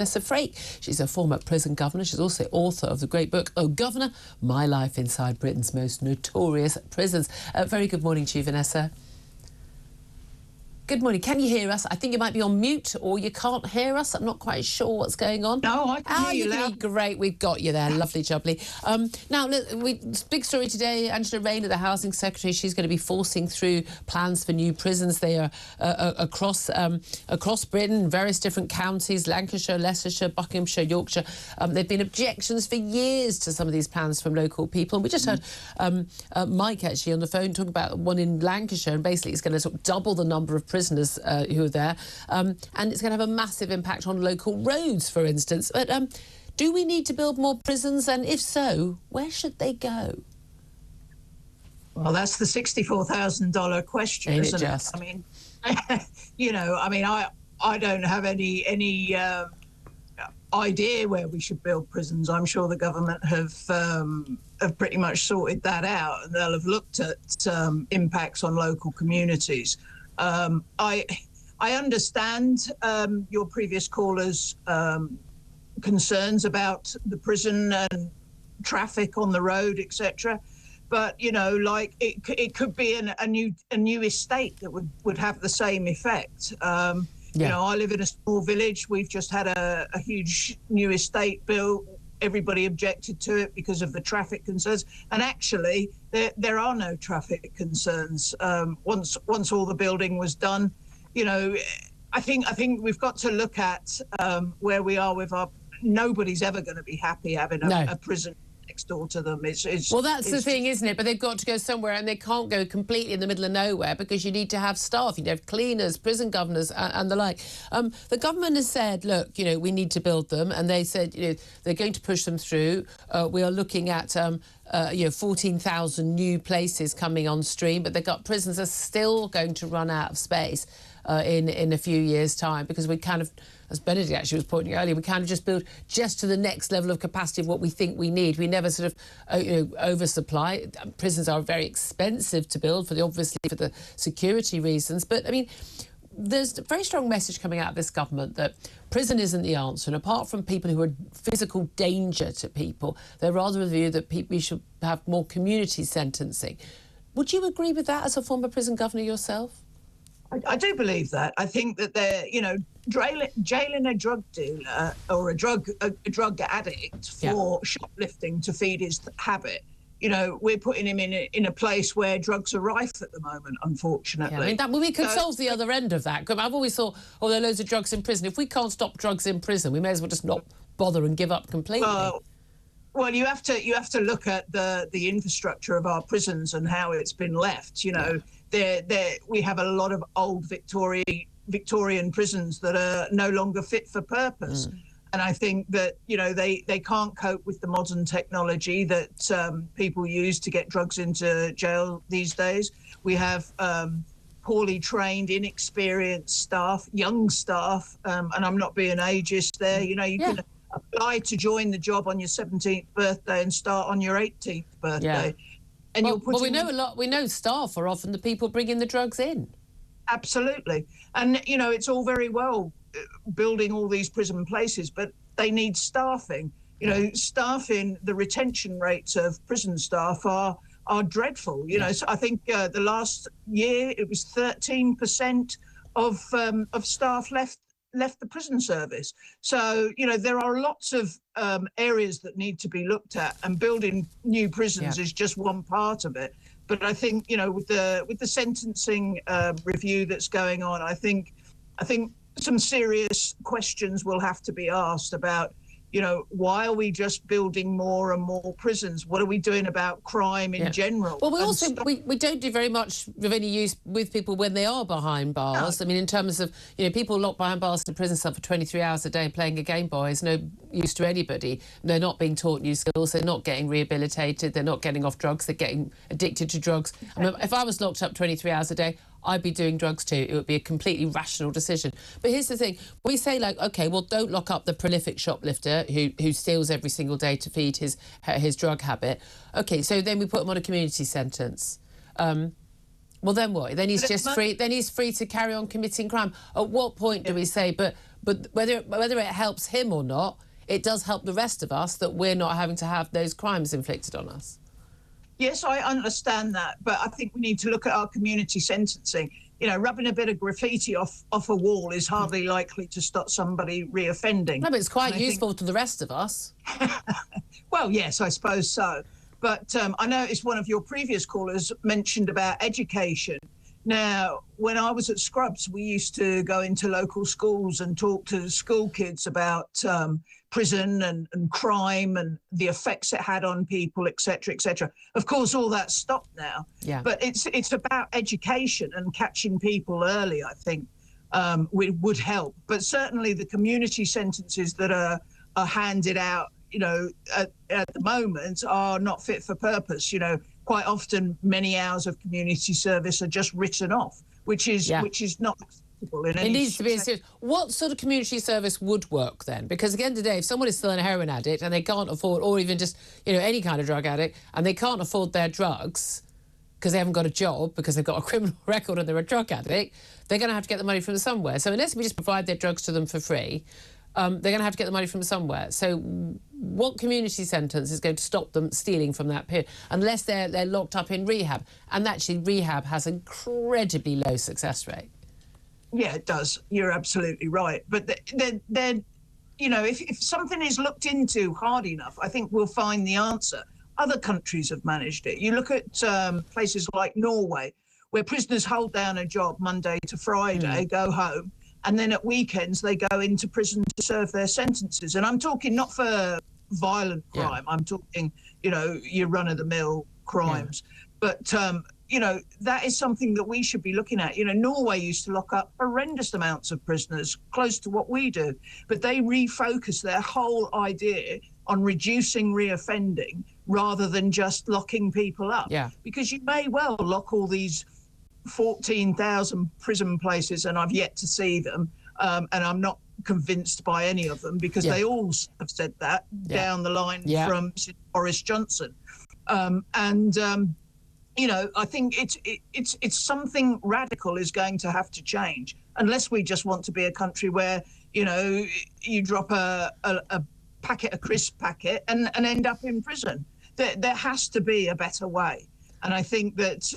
Vanessa Frake. She's a former prison governor. She's also author of the great book, Oh Governor, My Life Inside Britain's Most Notorious Prisons. Very good morning to you, Vanessa. Good morning. Can you hear us? I think you might be on mute or you can't hear us. I'm not quite sure what's going on. No, I can hear you loud. Great, we've got you there. Lovely, jubbly. Now, look, big story today. Angela Rayner, the Housing Secretary, she's going to be forcing through plans for new prisons. They are across Britain, various different counties, Lancashire, Leicestershire, Buckinghamshire, Yorkshire. There have been objections for years to some of these plans from local people. And we just heard Mike, actually, on the phone talking about one in Lancashire, and basically it's going to sort of double the number of prisoners who are there, and it's going to have a massive impact on local roads, for instance. But do we need to build more prisons, and if so, where should they go? Well, that's the $64,000 question, Ain't isn't it it? just? I mean, I don't have any idea where we should build prisons. I'm sure the government have pretty much sorted that out, and they'll have looked at impacts on local communities. I understand your previous callers' concerns about the prison and traffic on the road, etc. But like it could be a new estate that would have the same effect. I live in a small village. We've just had a huge new estate built. Everybody objected to it because of the traffic concerns, and actually there are no traffic concerns once all the building was done. I think we've got to look at where we are with our. Nobody's ever going to be happy having a prison next door to them. Well, that's the thing, isn't it? But they've got to go somewhere, and they can't go completely in the middle of nowhere because you need to have staff. You need to have cleaners, prison governors, and the like. The government has said, look, we need to build them, and they said, they're going to push them through. We are looking at 14,000 new places coming on stream, but prisons are still going to run out of space in a few years' time, because we kind of, as Benedict actually was pointing out earlier, we kind of just build just to the next level of capacity of what we think we need. We never sort of oversupply. Prisons are very expensive to build obviously for the security reasons. But I mean, there's a very strong message coming out of this government that prison isn't the answer, and apart from people who are physical danger to people, they're rather of the view that we should have more community sentencing. Would you agree with that as a former prison governor yourself? I do believe that. I think that they're, jailing a drug dealer or a drug addict for shoplifting to feed his habit. We're putting him in a place where drugs are rife at the moment, unfortunately. Yeah, we could solve the other end of that. I've always thought, there are loads of drugs in prison. If we can't stop drugs in prison, we may as well just not bother and give up completely. Well, you have to look at the infrastructure of our prisons and how it's been left. We have a lot of old Victorian prisons that are no longer fit for purpose. And I think that, they can't cope with the modern technology that people use to get drugs into jail these days. We have poorly trained, inexperienced staff, young staff, and I'm not being ageist there. You can apply to join the job on your 17th birthday and start on your 18th birthday. Yeah. And we know staff are often the people bringing the drugs in. Absolutely. And, it's all very well building all these prison places, but they need staffing. Staffing, the retention rates of prison staff are dreadful. So I think the last year it was 13% of staff left the prison service. So, there are lots of areas that need to be looked at, and building new prisons is just one part of it. But I think, with the sentencing review that's going on, I think some serious questions will have to be asked about, why are we just building more and more prisons? What are we doing about crime in general? Well, we don't do very much of any use with people when they are behind bars. No. I mean, in terms of, people locked behind bars in prison cell for 23 hours a day playing a Game Boy is no use to anybody. They're not being taught new skills. They're not getting rehabilitated. They're not getting off drugs. They're getting addicted to drugs. I mean, if I was locked up 23 hours a day, I'd be doing drugs too. It would be a completely rational decision. But here's the thing. We say, OK, well, don't lock up the prolific shoplifter who steals every single day to feed his drug habit. OK, so then we put him on a community sentence. Well, then what? Then he's just free. Then he's free to carry on committing crime. At what point do we say, but But whether it helps him or not, it does help the rest of us that we're not having to have those crimes inflicted on us. Yes, I understand that, but I think we need to look at our community sentencing. You know, rubbing a bit of graffiti off a wall is hardly likely to stop somebody reoffending. No, but it's quite useful to the rest of us. Well, yes, I suppose so. But I noticed one of your previous callers mentioned about education. Now, when I was at Scrubs, we used to go into local schools and talk to school kids about prison and crime and the effects it had on people, etc., etc. Of course, all that's stopped now. Yeah. But it's about education and catching people early, I think, would help. But certainly the community sentences that are handed out, you know, at the moment are not fit for purpose. You know, quite often many hours of community service are just written off, which is not acceptable in any. It needs to be serious. What sort of community service would work then? Because at the end of the day, if someone is still a heroin addict and they can't afford, or even just, you know, any kind of drug addict, and they can't afford their drugs because they haven't got a job, because they've got a criminal record and they're a drug addict, they're going to have to get the money from somewhere. So unless we just provide their drugs to them for free, they're going to have to get the money from somewhere. So what community sentence is going to stop them stealing from that period? Unless they're locked up in rehab. And actually, rehab has an incredibly low success rate. Yeah, it does. You're absolutely right. But then, you know, if something is looked into hard enough, I think we'll find the answer. Other countries have managed it. You look at places like Norway, where prisoners hold down a job Monday to Friday, go home, and then at weekends they go into prison to serve their sentences. And I'm talking not for violent crime. I'm talking, you know, your run-of-the-mill crimes. But, you know, that is something that we should be looking at. You know, Norway used to lock up horrendous amounts of prisoners, close to what we do. But they refocused their whole idea on reducing reoffending rather than just locking people up. Yeah. Because you may well lock all these 14,000 prison places, and I've yet to see them, and I'm not convinced by any of them, because they all have said that down the line from Boris Johnson. You know, I think it's something radical is going to have to change, unless we just want to be a country where, you know, you drop a packet, a crisp packet, and end up in prison. There has to be a better way. And I think that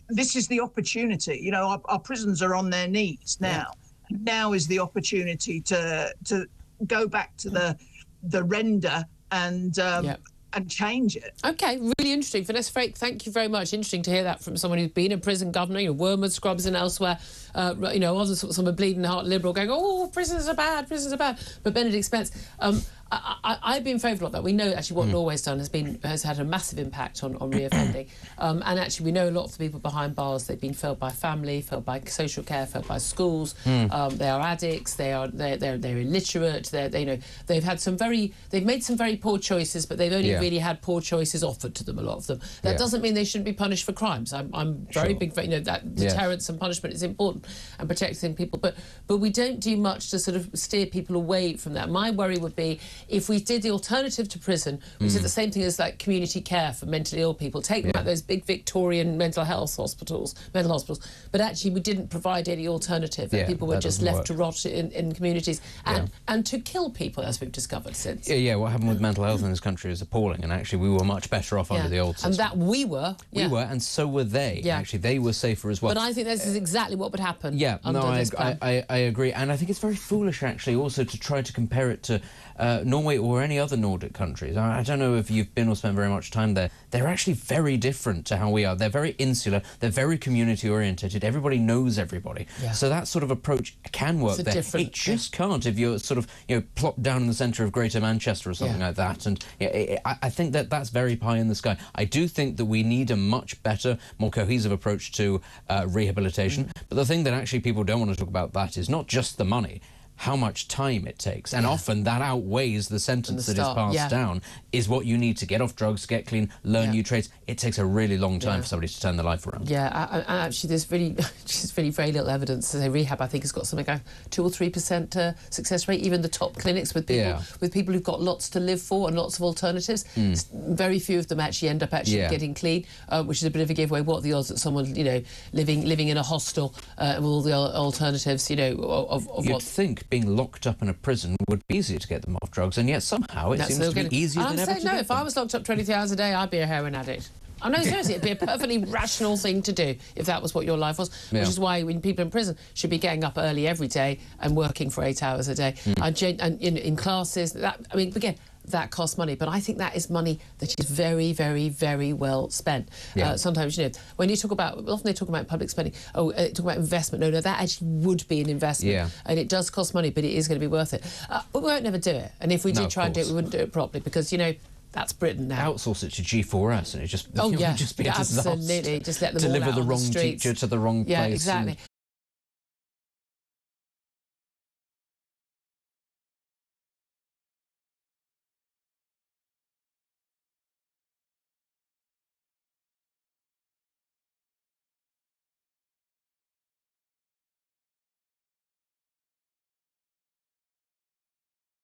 this is the opportunity. You know, our prisons are on their knees now. Yeah. Now is the opportunity to go back to the render and change it. OK, really interesting. Vanessa Frake, thank you very much. Interesting to hear that from someone who's been a prison governor, you know, Wormwood, Scrubs and elsewhere. You know, wasn't sort of someone bleeding heart liberal going, oh, prisons are bad, prisons are bad. But Benedict Spence, I've been favourable of that. We know actually what Norway's done has had a massive impact on reoffending. And actually we know a lot of the people behind bars, they've been failed by family, failed by social care, failed by schools. They are addicts, they're illiterate, you know, they've made some very poor choices, but they've only really had poor choices offered to them, a lot of them. That doesn't mean they shouldn't be punished for crimes. I'm very big, you know, that deterrence and punishment is important and protecting people, but we don't do much to sort of steer people away from that. My worry would be if we did the alternative to prison, which is the same thing as like community care for mentally ill people, take them out those big Victorian mental hospitals, but actually we didn't provide any alternative, and people were just left to rot in communities and to kill people, as we've discovered since. Yeah, what happened with mental health in this country is appalling, and actually we were much better off under the old system. And that we were, and so were they. Actually, they were safer as well. But I think this is exactly what would happen. I agree, and I think it's very foolish actually also to try to compare it to Norway or any other Nordic countries. I don't know if you've been or spent very much time there. They're actually very different to how we are. They're very insular, they're very community oriented, everybody knows everybody. So that sort of approach can work there. It just can't if you're sort of, you know, plopped down in the centre of Greater Manchester or something like that. And I think that that's very pie in the sky. I do think that we need a much better, more cohesive approach to rehabilitation. But the thing that actually people don't want to talk about that is not just the money, how much time it takes. And often that outweighs the sentence that is passed down, is what you need to get off drugs, get clean, learn new trades. It takes a really long time for somebody to turn their life around. And actually there's really very little evidence to say rehab, I think, has got something like 2 or 3% success rate, even the top clinics with people who've got lots to live for and lots of alternatives. Very few of them actually end up getting clean, which is a bit of a giveaway. What are the odds that someone, you know, living in a hostel with all the alternatives, you know, of You'd what... think being locked up in a prison would be easier to get them off drugs, and yet somehow it seems to be easier than ever to no, get if I was locked up 23 hours a day, I'd be a heroin addict. I'm no, seriously, it'd be a perfectly rational thing to do if that was what your life was, which is why when people in prison should be getting up early every day and working for 8 hours a day. And in classes, again, that costs money, but I think that is money that is very, very, very well spent. Sometimes, when you talk about, often they talk about public spending, talk about investment. No, that actually would be an investment, and it does cost money, but it is going to be worth it. But we won't never do it, and if we did try and do it, we wouldn't do it properly because, that's Britain now. Outsource it to G4S and it just, just be a absolutely. disaster. Just let them deliver all out the on wrong the streets. teacher to the wrong place. Yeah, exactly.